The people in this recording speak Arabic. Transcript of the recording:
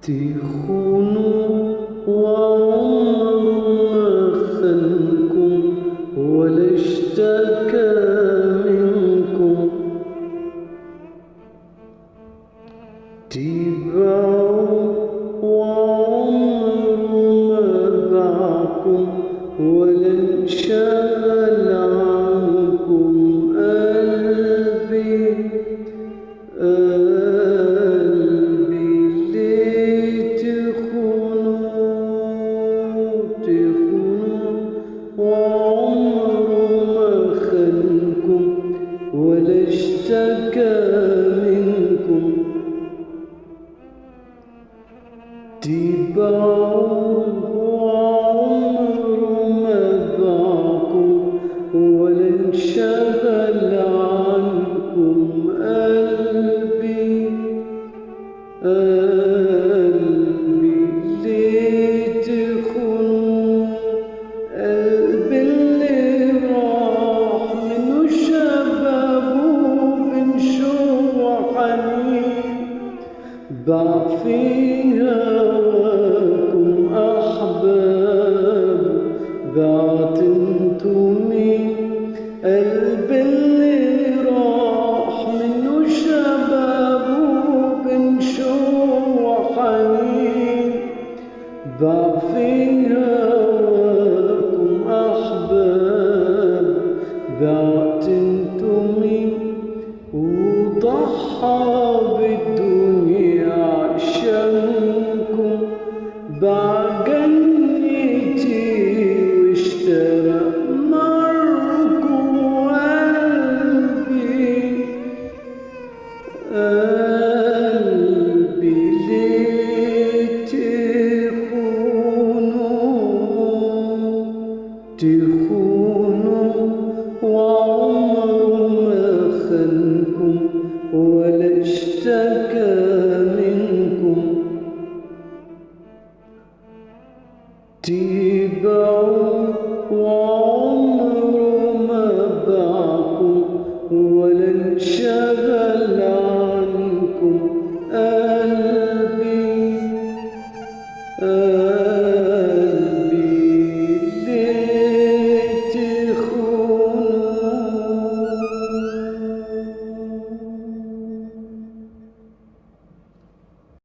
تخونوا وعمر ما خانكم ولا اشتكى منكم، تباعوا وعمر ما باعكم ولا انشغل عنكم. قلبي ليه تخونوا وعمر ما خانكم ولا اشتكى منكم، تباعوا وعمر ما باعكم ولا انشغل عنكم. قلبي ليه تخونوا؟ قلبي اللي راح منه شبابه بين شوق وحنين، باع في هواكم أحباب، بعت انتو مين؟ قلبي اللي راح منه شبابه بين شوق وحنين، باع في هواكم أحباب، بعت انتو مين؟ وضحى بالدنيا عشانكم، باع جنتي واشترى ناركم. قلبي ليه تخونوا وعمر ما خانكم ولا اشتكى